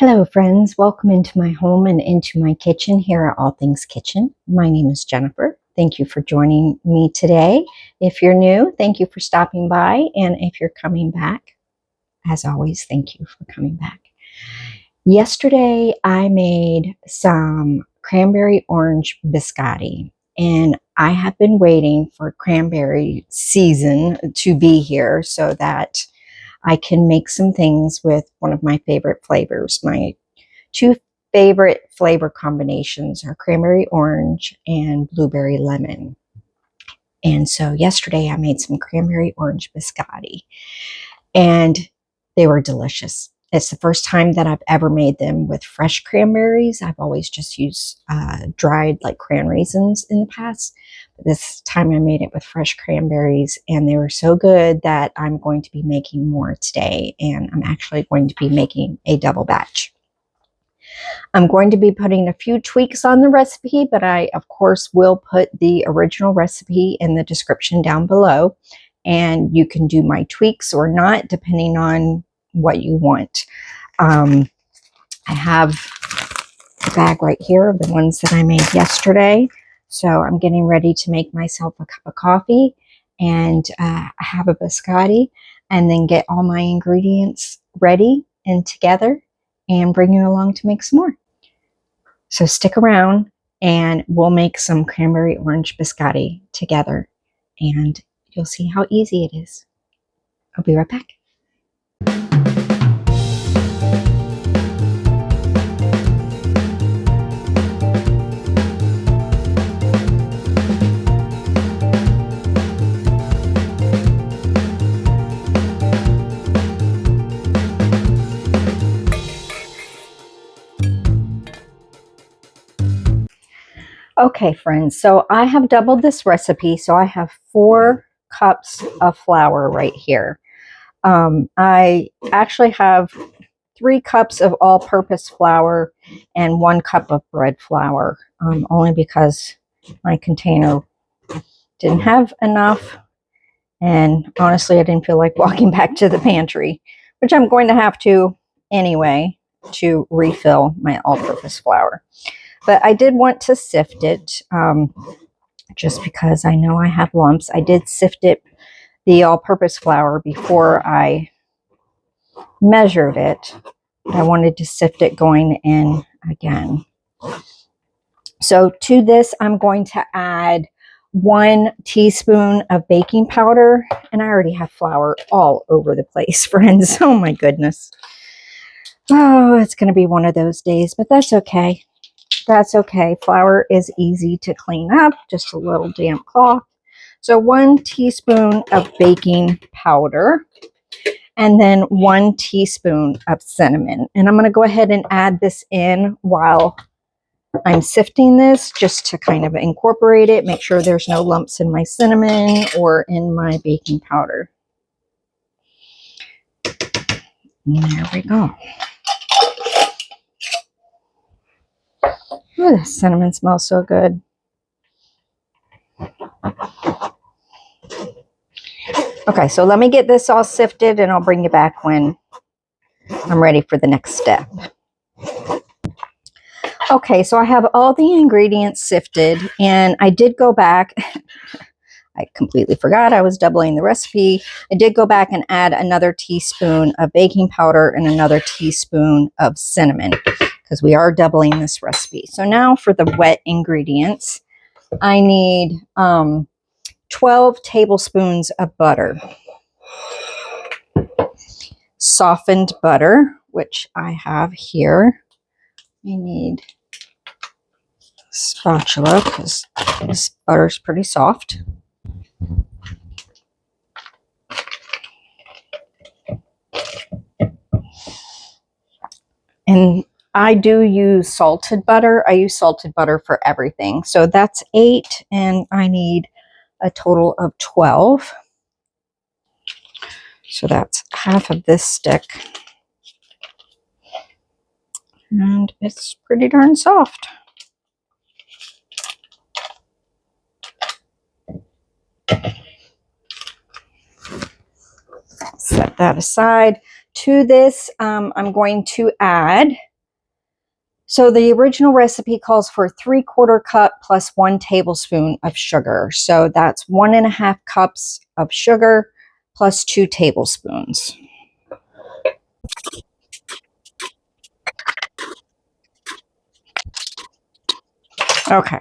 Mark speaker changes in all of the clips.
Speaker 1: Hello friends, welcome into my home and into my kitchen here at All Things Kitchen. My name is Jennifer. Thank you for joining me today. If you're new, thank you for stopping by, and if you're coming back, as always, thank you for coming back. Yesterday I made some cranberry orange biscotti, and I have been waiting for cranberry season to be here so that I can make some things with one of my favorite flavors. My two favorite flavor combinations are cranberry orange and blueberry lemon. And so yesterday I made some cranberry orange biscotti, and they were delicious. It's the first time that I've ever made them with fresh cranberries. I've always just used dried like cran raisins in the past. But this time I made it with fresh cranberries, and they were so good that I'm going to be making more today. And I'm actually going to be making a double batch. I'm going to be putting a few tweaks on the recipe, but I, of course, will put the original recipe in the description down below. And you can do my tweaks or not, depending on what you want. I have a bag right here of the ones that I made yesterday. So I'm getting ready to make myself a cup of coffee, and I have a biscotti, and then get all my ingredients ready and together and bring you along to make some more. So stick around and we'll make some cranberry orange biscotti together, and you'll see how easy it is. I'll be right back. Okay, friends, so I have doubled this recipe, so I have 4 cups of flour right here. I actually have 3 cups of all-purpose flour and 1 cup of bread flour, only because my container didn't have enough, and honestly, I didn't feel like walking back to the pantry, which I'm going to have to anyway to refill my all-purpose flour. But I did want to sift it, just because I know I have lumps. I did sift it, the all-purpose flour, before I measured it. I wanted to sift it going in again. So to this, I'm going to add 1 teaspoon of baking powder, and I already have flour all over the place, friends. Oh my goodness. Oh, it's going to be one of those days, but that's okay. That's okay. Flour is easy to clean up, just a little damp cloth. So 1 teaspoon of baking powder, and then 1 teaspoon of cinnamon. And I'm going to go ahead and add this in while I'm sifting this, just to kind of incorporate it, make sure there's no lumps in my cinnamon or in my baking powder. And there we go. Ooh, the cinnamon smells so good. Okay, so let me get this all sifted, and I'll bring you back when I'm ready for the next step. Okay, so I have all the ingredients sifted, and I did go back. I completely forgot I was doubling the recipe. I did go back and add another teaspoon of baking powder and another teaspoon of cinnamon, because we are doubling this recipe. So now for the wet ingredients, I need 12 tablespoons of butter. Softened butter, which I have here. I need a spatula because this butter's pretty soft. And I do use salted butter. I use salted butter for everything. So that's 8, and I need a total of 12. So that's half of this stick. And it's pretty darn soft. Set that aside. To this, I'm going to add So the original recipe calls for 3/4 cup plus 1 tablespoon of sugar. So that's 1.5 cups of sugar plus 2 tablespoons. Okay.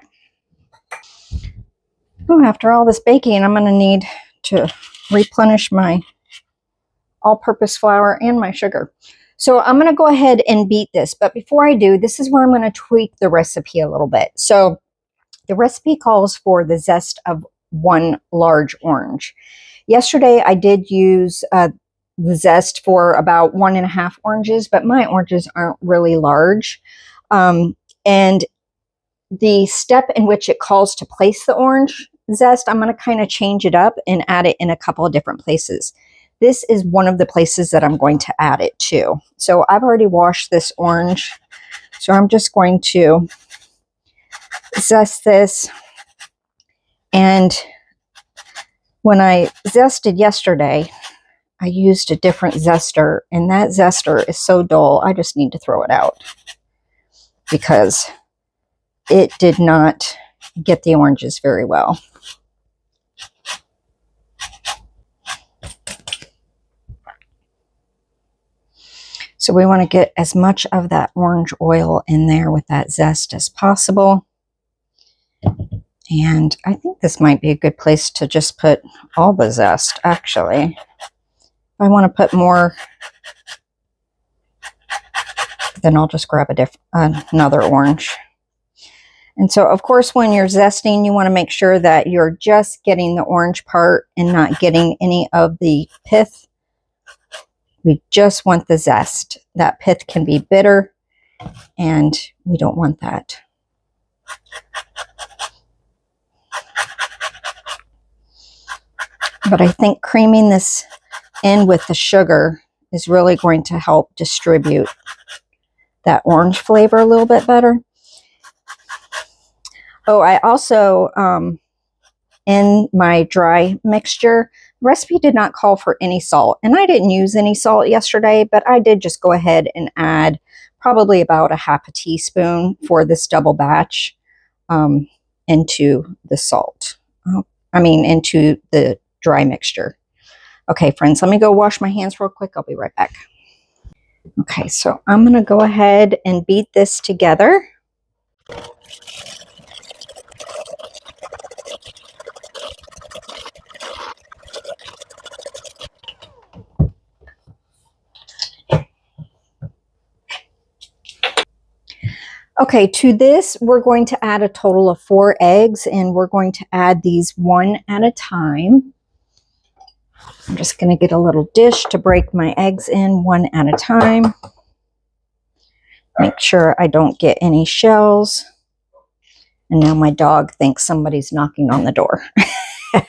Speaker 1: Ooh, after all this baking, I'm going to need to replenish my all-purpose flour and my sugar. So I'm going to go ahead and beat this. But before I do, this is where I'm going to tweak the recipe a little bit. So the recipe calls for the zest of 1 large orange. Yesterday, I did use the zest for about 1.5 oranges, but my oranges aren't really large. And the step in which it calls to place the orange zest, I'm going to kind of change it up and add it in a couple of different places. This is one of the places that I'm going to add it to. So I've already washed this orange. So I'm just going to zest this. And when I zested yesterday, I used a different zester, and that zester is so dull, I just need to throw it out because it did not get the oranges very well. So we want to get as much of that orange oil in there with that zest as possible. And I think this might be a good place to just put all the zest, actually. If I want to put more, then I'll just grab another orange. And so, of course, when you're zesting, you want to make sure that you're just getting the orange part and not getting any of the pith. We just want the zest. That pith can be bitter, and we don't want that. But I think creaming this in with the sugar is really going to help distribute that orange flavor a little bit better. Oh, I also, in my dry mixture, the recipe did not call for any salt. And I didn't use any salt yesterday, but I did just go ahead and add probably about 1/2 teaspoon for this double batch into the salt. Into the dry mixture. Okay, friends, let me go wash my hands real quick. I'll be right back. Okay, so I'm going to go ahead and beat this together. Okay, to this, we're going to add a total of 4 eggs, and we're going to add these one at a time. I'm just going to get a little dish to break my eggs in one at a time. Make sure I don't get any shells. And now my dog thinks somebody's knocking on the door. I'm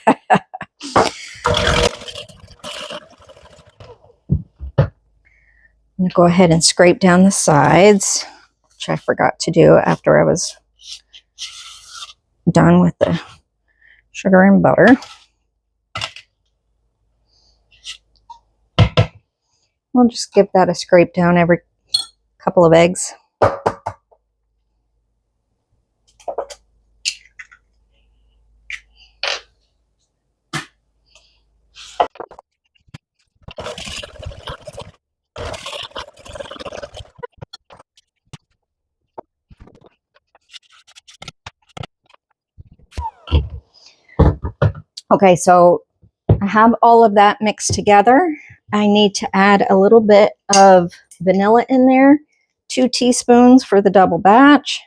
Speaker 1: going to go ahead and scrape down the sides, which I forgot to do after I was done with the sugar and butter. We'll just give that a scrape down every couple of eggs. Okay, so I have all of that mixed together. I need to add a little bit of vanilla in there, 2 teaspoons for the double batch.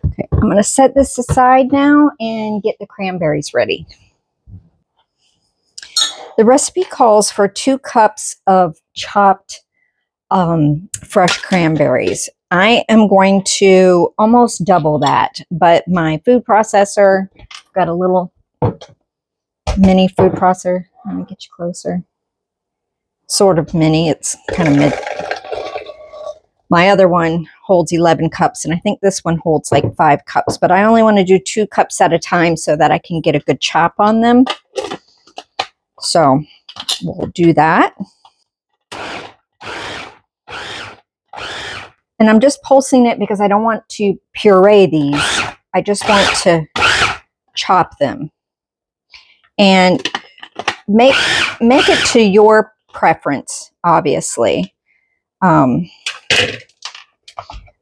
Speaker 1: Okay, I'm going to set this aside now and get the cranberries ready. The recipe calls for 2 cups of chopped fresh cranberries. I am going to almost double that, but my food processor, got a little mini food processor. Let me get you closer. Sort of mini, it's kind of mid. My other one holds 11 cups, and I think this one holds like 5 cups, but I only want to do 2 cups at a time so that I can get a good chop on them. So we'll do that. And I'm just pulsing it because I don't want to puree these. I just want to chop them. And make it to your preference, obviously.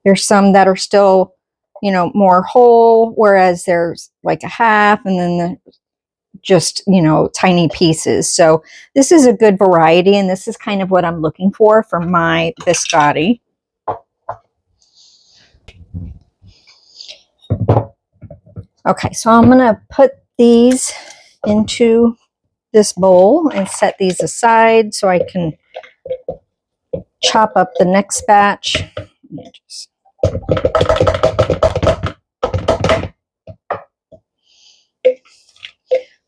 Speaker 1: There's some that are still, you know, more whole, whereas there's like a half and then just, you know, tiny pieces. So this is a good variety, and this is kind of what I'm looking for my biscotti. Okay, so I'm gonna put these into this bowl and set these aside so I can chop up the next batch.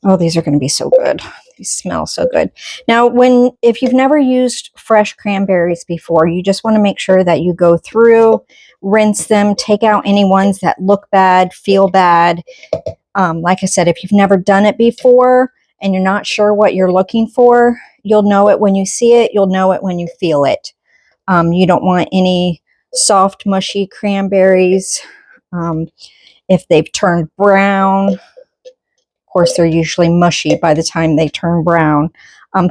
Speaker 1: Oh, these are going to be so good. These smell so good. Now, if you've never used fresh cranberries before, you just want to make sure that you go through, rinse them, take out any ones that look bad, feel bad. Like I said, if you've never done it before and you're not sure what you're looking for, you'll know it when you see it. You'll know it when you feel it. You don't want any soft, mushy cranberries. If they've turned brown, of course, they're usually mushy by the time they turn brown.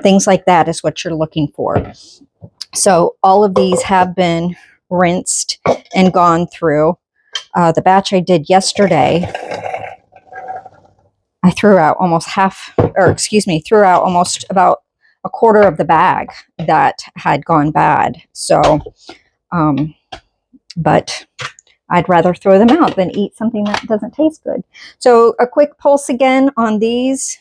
Speaker 1: Things like that is what you're looking for. So all of these have been rinsed and gone through. The batch I did yesterday, I threw out almost threw out almost about a quarter of the bag that had gone bad. So, but I'd rather throw them out than eat something that doesn't taste good. So a quick pulse again on these.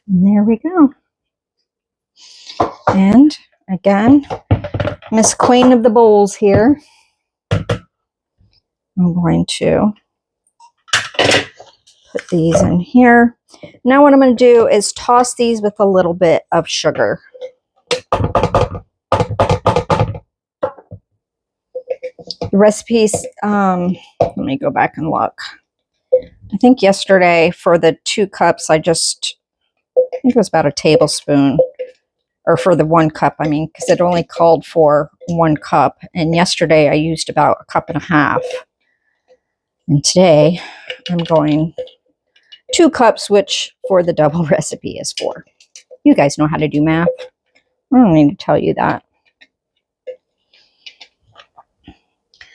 Speaker 1: And there we go. And again, Miss Queen of the Bowls here. I'm going to put these in here. Now what I'm going to do is toss these with a little bit of sugar. The recipes, let me go back and look. I think yesterday for the 2 cups, I think it was about a tablespoon. Or for the 1 cup, I mean, because it only called for 1 cup. And yesterday I used about a cup and a half. And today I'm going 2 cups, which for the double recipe is 4. You guys know how to do math. I don't need to tell you that.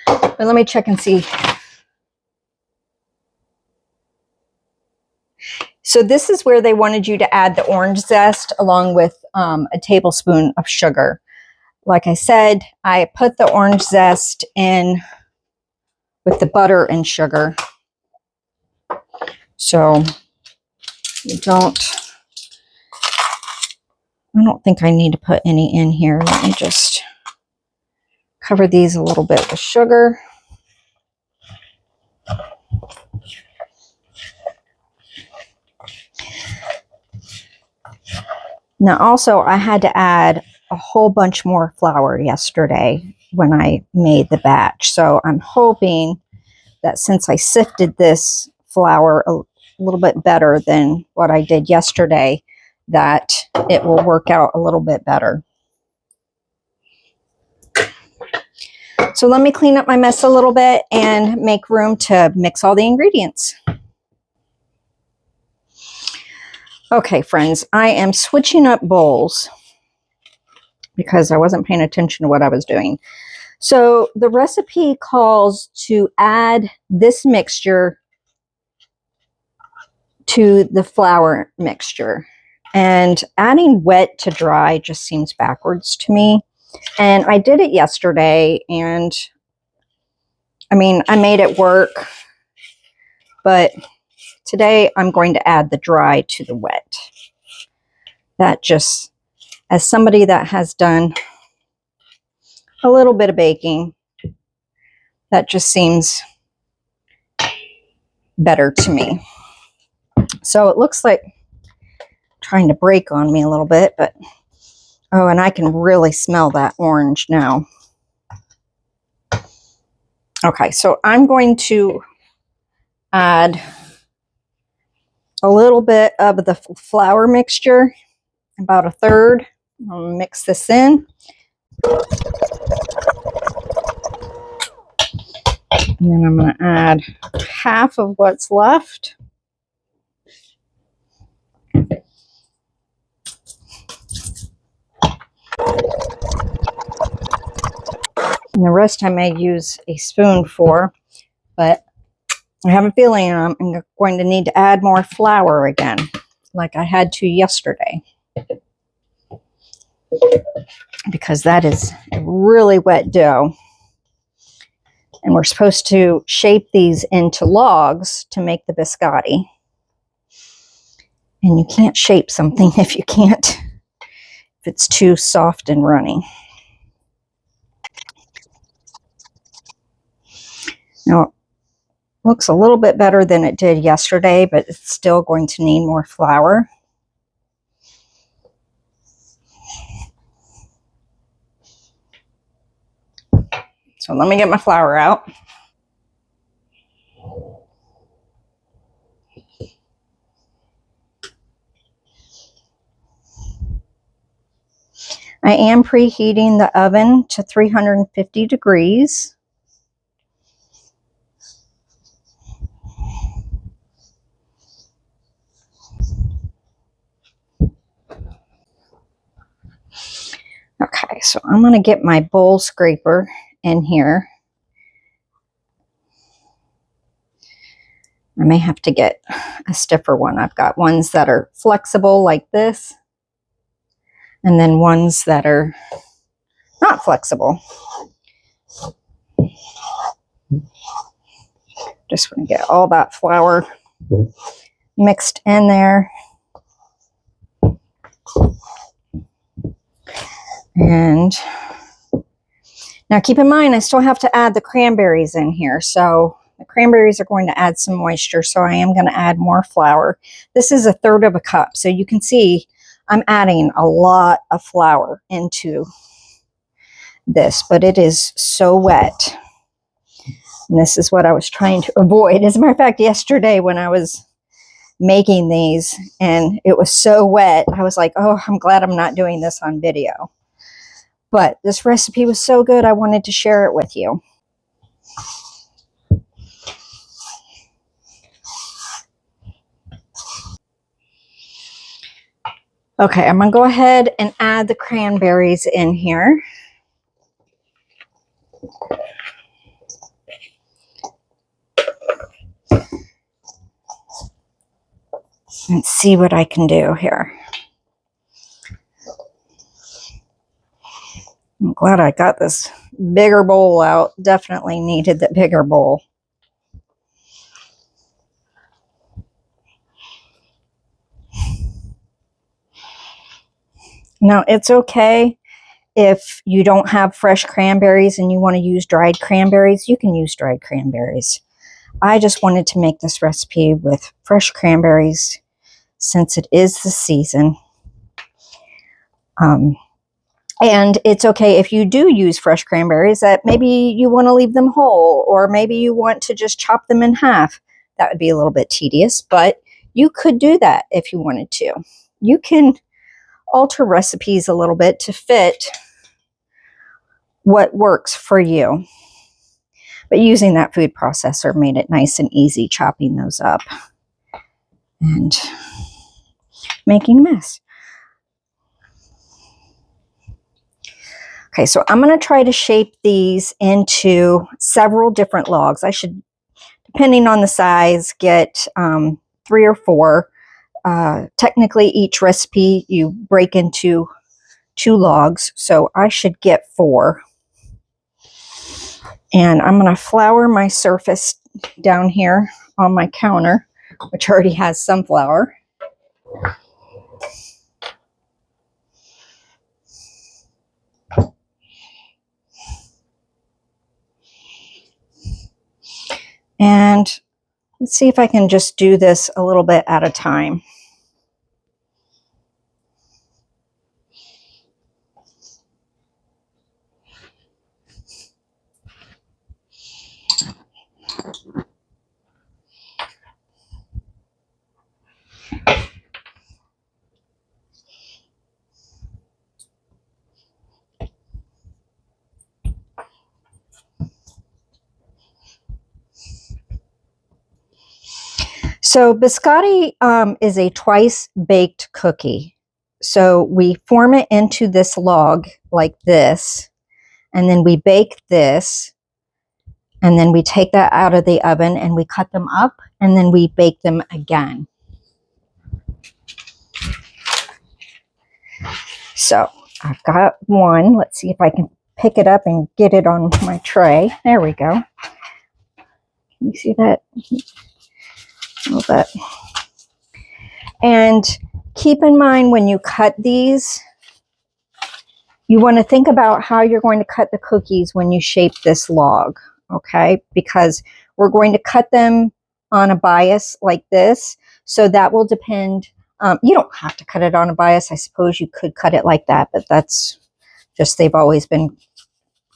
Speaker 1: But let me check and see. So this is where they wanted you to add the orange zest along with a tablespoon of sugar. Like I said, I put the orange zest in with the butter and sugar. So I don't think I need to put any in here. Let me just cover these a little bit with sugar. Now also I had to add a whole bunch more flour yesterday when I made the batch. So I'm hoping that since I sifted this flour a little bit better than what I did yesterday, that it will work out a little bit better. So let me clean up my mess a little bit and make room to mix all the ingredients. Okay, friends, I am switching up bowls because I wasn't paying attention to what I was doing. So the recipe calls to add this mixture to the flour mixture. And adding wet to dry just seems backwards to me. And I did it yesterday, and I mean, I made it work. But today I'm going to add the dry to the wet. That just, as somebody that has done a little bit of baking, that just seems better to me. So it looks like trying to break on me a little bit, but Oh, and I can really smell that orange now. Okay, so I'm going to add a little bit of the flour mixture, about a third. I'll mix this in. And then I'm going to add half of what's left. And the rest I may use a spoon for, but I have a feeling I'm going to need to add more flour again, like I had to yesterday, because that is a really wet dough. And we're supposed to shape these into logs to make the biscotti. And you can't shape something if it's too soft and runny. Now, it looks a little bit better than it did yesterday, but it's still going to need more flour. So let me get my flour out. I am preheating the oven to 350 degrees. Okay, so I'm going to get my bowl scraper in here. I may have to get a stiffer one. I've got ones that are flexible like this, and then ones that are not flexible. Just want to get all that flour mixed in there. And now keep in mind, I still have to add the cranberries in here. So the cranberries are going to add some moisture, so I am going to add more flour. This is a third of a cup, so you can see I'm adding a lot of flour into this, but it is so wet. And this is what I was trying to avoid. As a matter of fact, yesterday when I was making these and it was so wet, I was like, oh, I'm glad I'm not doing this on video. But this recipe was so good, I wanted to share it with you. Okay, I'm going to go ahead and add the cranberries in here. And see what I can do here. I'm glad I got this bigger bowl out. Definitely needed the bigger bowl. Now, it's okay if you don't have fresh cranberries and you want to use dried cranberries, you can use dried cranberries. I just wanted to make this recipe with fresh cranberries since it is the season. And it's okay if you do use fresh cranberries that maybe you want to leave them whole, or maybe you want to just chop them in half. That would be a little bit tedious, but you could do that if you wanted to. You can alter recipes a little bit to fit what works for you. But using that food processor made it nice and easy chopping those up and making a mess. Okay, so I'm going to try to shape these into several different logs. I should, depending on the size, get 3 or 4. Technically, each recipe you break into 2 logs, so I should get 4. And I'm going to flour my surface down here on my counter, which already has some flour. And let's see if I can just do this a little bit at a time. So biscotti is a twice baked cookie. So we form it into this log like this, and then we bake this, and then we take that out of the oven and we cut them up, and then we bake them again. So I've got one. Let's see if I can pick it up and get it on my tray. There we go. Can you see that? A little bit. And keep in mind when you cut these, you want to think about how you're going to cut the cookies when you shape this log, okay? Because we're going to cut them on a bias like this. So that will depend. You don't have to cut it on a bias. I suppose you could cut it like that, but that's just, they've always been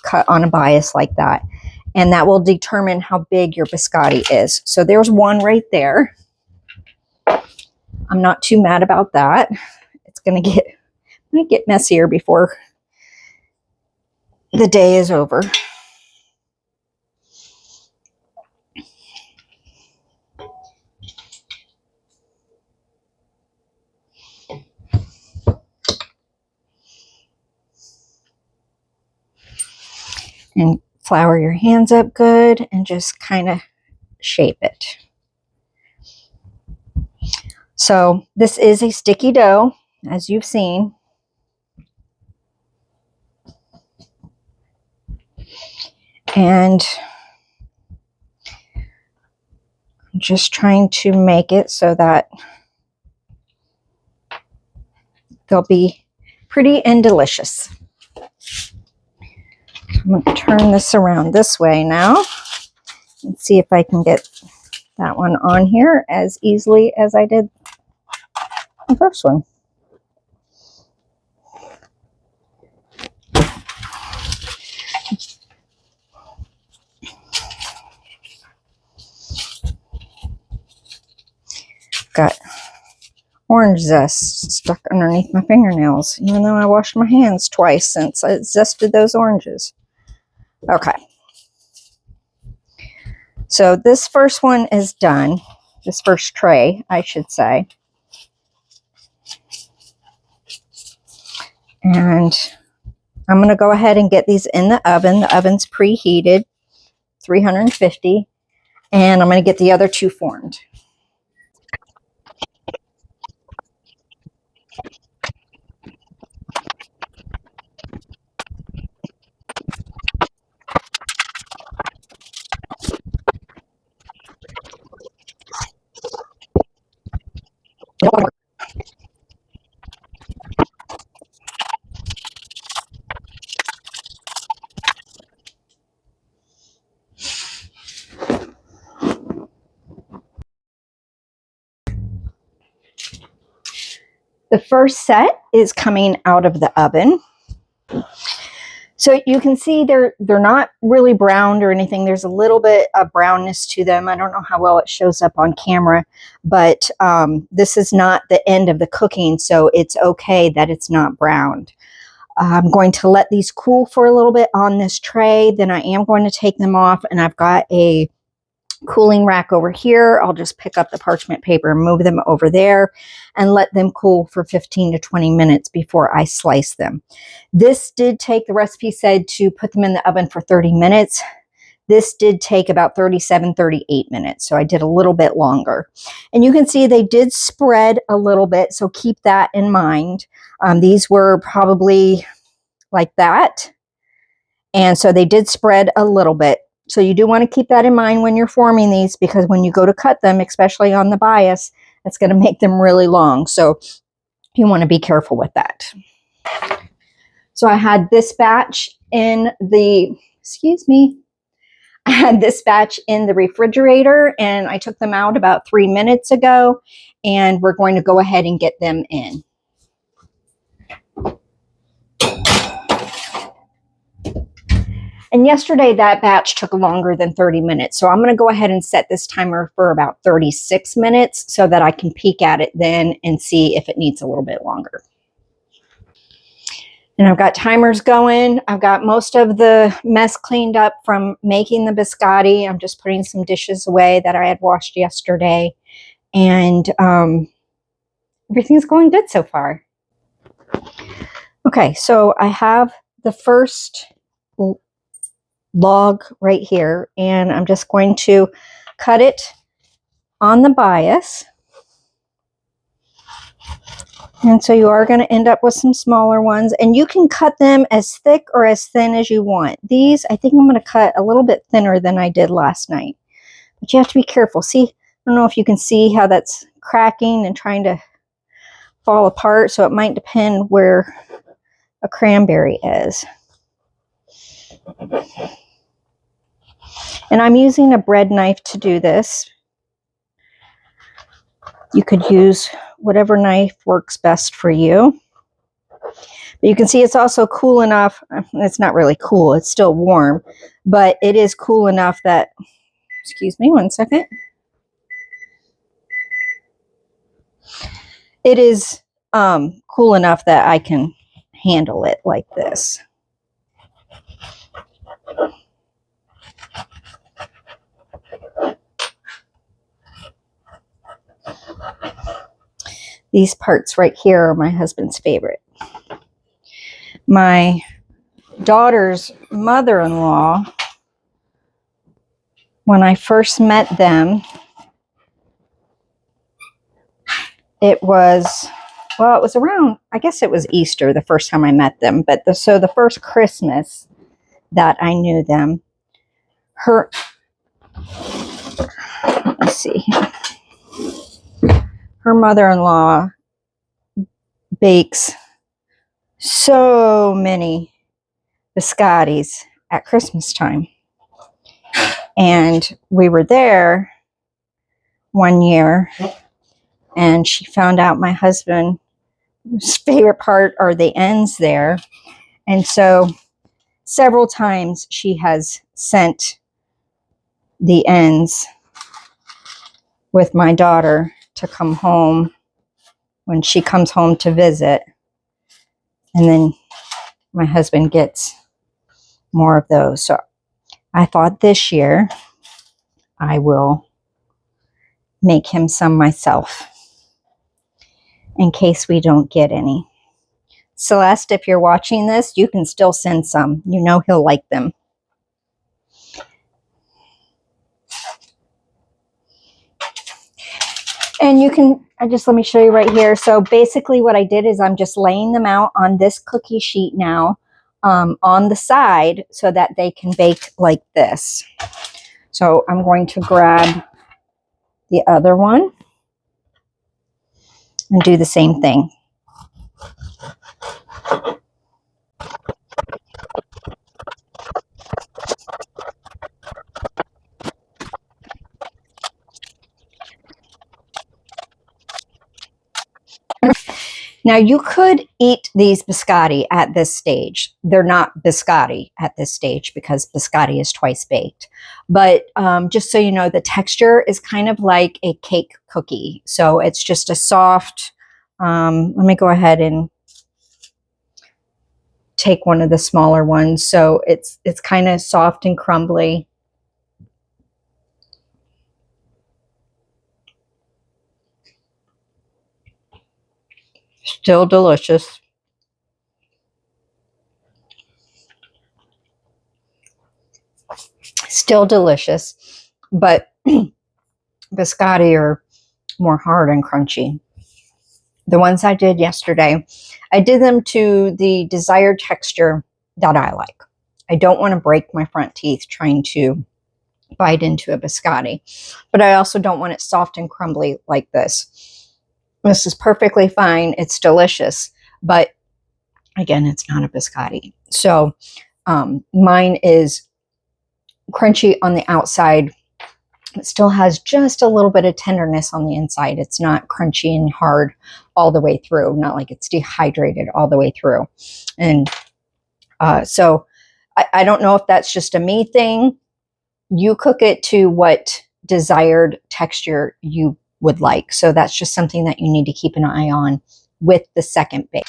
Speaker 1: cut on a bias like that. And that will determine how big your biscotti is. So there's one right there. I'm not too mad about that. It's going to get messier before the day is over. And flour your hands up good and just kind of shape it. So this is a sticky dough, as you've seen. And I'm just trying to make it so that they'll be pretty and delicious. I'm going to turn this around this way now and see if I can get that one on here as easily as I did the first one. Got orange zest stuck underneath my fingernails, even though I washed my hands twice since I zested those oranges. Okay. So this first one is done. This first tray, I should say. And I'm going to go ahead and get these in the oven. The oven's preheated, 350. And I'm going to get the other two formed. The first set is coming out of the oven. So you can see they're not really browned or anything. There's a little bit of brownness to them. I don't know how well it shows up on camera, but this is not the end of the cooking, so it's okay that it's not browned. I'm going to let these cool for a little bit on this tray. Then I am going to take them off, and I've got a cooling rack over here. I'll just pick up the parchment paper and move them over there and let them cool for 15 to 20 minutes before I slice them. This did take, the recipe said to put them in the oven for 30 minutes. This did take about 37, 38 minutes. So I did a little bit longer. And you can see they did spread a little bit. So keep that in mind. These were probably like that. And so they did spread a little bit. So you do want to keep that in mind when you're forming these, because when you go to cut them, especially on the bias, it's going to make them really long. So you want to be careful with that. So I had this batch in the, I had this batch in the refrigerator, and I took them out about 3 minutes ago, and we're going to go ahead and get them in. And yesterday that batch took longer than 30 minutes. So I'm going to go ahead and set this timer for about 36 minutes so that I can peek at it then and see if it needs a little bit longer. And I've got timers going. I've got most of the mess cleaned up from making the biscotti. I'm just putting some dishes away that I had washed yesterday. and everything's going good so far. Okay, so I have the first log right here, and I'm just going to cut it on the bias. And so you are going to end up with some smaller ones, and you can cut them as thick or as thin as you want. These, I think I'm going to cut a little bit thinner than I did last night, but you have to be careful. See, I don't know if you can see how that's cracking and trying to fall apart, so it might depend where a cranberry is. And I'm using a bread knife to do this. You could use whatever knife works best for you. But you can see it's also cool enough. It's not really cool, it's still warm, but it is cool enough that, excuse me one second. It is cool enough that I can handle it like this. These parts right here are my husband's favorite. My daughter's mother-in-law, when I first met them, it was around, I guess it was Easter the first time I met them, but so the first Christmas that I knew them, let's see, her mother-in-law bakes so many biscottis at Christmas time. And we were there one year, and she found out my husband's favorite part are the ends there. And so several times she has sent the ends with my daughter to come home when she comes home to visit. And then my husband gets more of those. So I thought this year I will make him some myself in case we don't get any. Celeste, if you're watching this, you can still send some. You know he'll like them. And you can, let me show you right here. So basically what I did is I'm just laying them out on this cookie sheet now on the side so that they can bake like this. So I'm going to grab the other one and do the same thing. Now you could eat these biscotti at this stage. They're not biscotti at this stage because biscotti is twice baked. But just so you know, the texture is kind of like a cake cookie. So it's just a soft, let me go ahead and take one of the smaller ones. So it's kind of soft and crumbly. Still delicious. Still delicious, but biscotti are more hard and crunchy. The ones I did yesterday, I did them to the desired texture that I like. I don't want to break my front teeth trying to bite into a biscotti, but I also don't want it soft and crumbly like this. This is perfectly fine. It's delicious, but again, it's not a biscotti. So mine is crunchy on the outside. It still has just a little bit of tenderness on the inside. It's not crunchy and hard all the way through, not like it's dehydrated all the way through. And so I don't know if that's just a me thing. You cook it to what desired texture you would like. So that's just something that you need to keep an eye on with the second bake.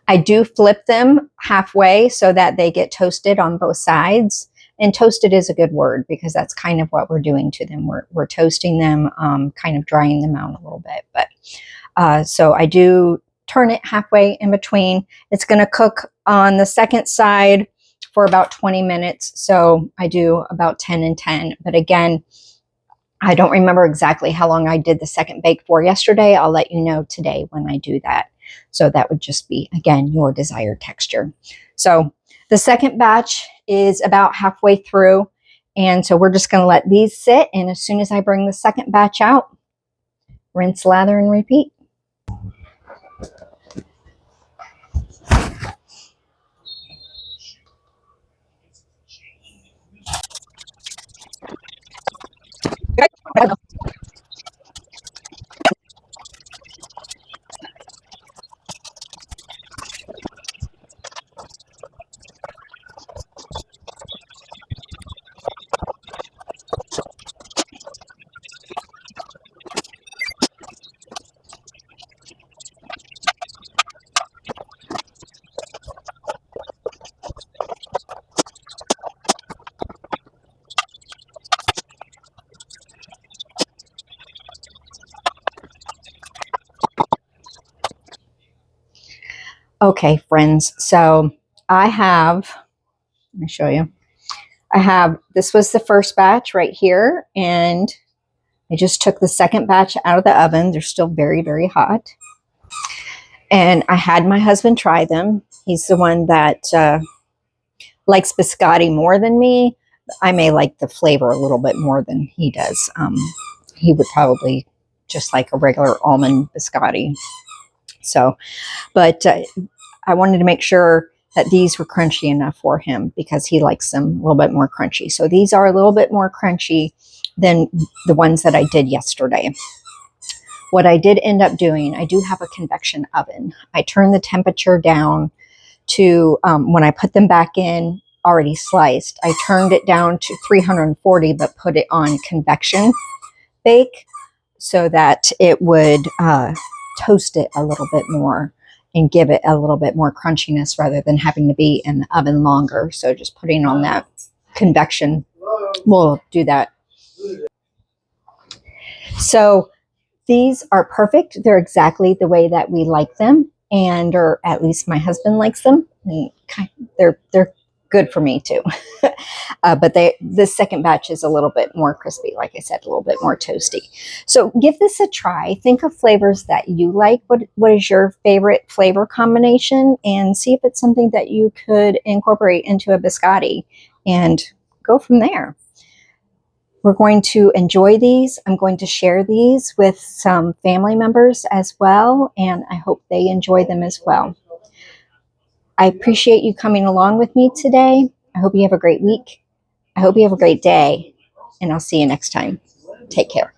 Speaker 1: I do flip them halfway so that they get toasted on both sides. And toasted is a good word because that's kind of what we're doing to them. We're toasting them, kind of drying them out a little bit. But so I do turn it halfway in between. It's going to cook on the second side for about 20 minutes. So I do about 10 and 10. But again, I don't remember exactly how long I did the second bake for yesterday. I'll let you know today when I do that. So that would just be, again, your desired texture. So the second batch is about halfway through. And so we're just going to let these sit. And as soon as I bring the second batch out, rinse, lather, and repeat. Okay, friends. So I have, let me show you. This was the first batch right here, and I just took the second batch out of the oven. They're still very, very hot. And I had my husband try them. He's the one that likes biscotti more than me. I may like the flavor a little bit more than he does. He would probably just like a regular almond biscotti. So, but I wanted to make sure that these were crunchy enough for him because he likes them a little bit more crunchy. So these are a little bit more crunchy than the ones that I did yesterday. What I did end up doing, I do have a convection oven. I turned the temperature down to, when I put them back in already sliced, I turned it down to 340, but put it on convection bake so that it would toast it a little bit more and give it a little bit more crunchiness rather than having to be in the oven longer. So just putting on that convection will do that. So these are perfect. They're exactly the way that we like them, and or at least my husband likes them. And they're good for me too. But this second batch is a little bit more crispy, like I said, a little bit more toasty. So give this a try. Think of flavors that you like. What is your favorite flavor combination? And see if it's something that you could incorporate into a biscotti and go from there. We're going to enjoy these. I'm going to share these with some family members as well, and I hope they enjoy them as well. I appreciate you coming along with me today. I hope you have a great week. I hope you have a great day, and I'll see you next time. Take care.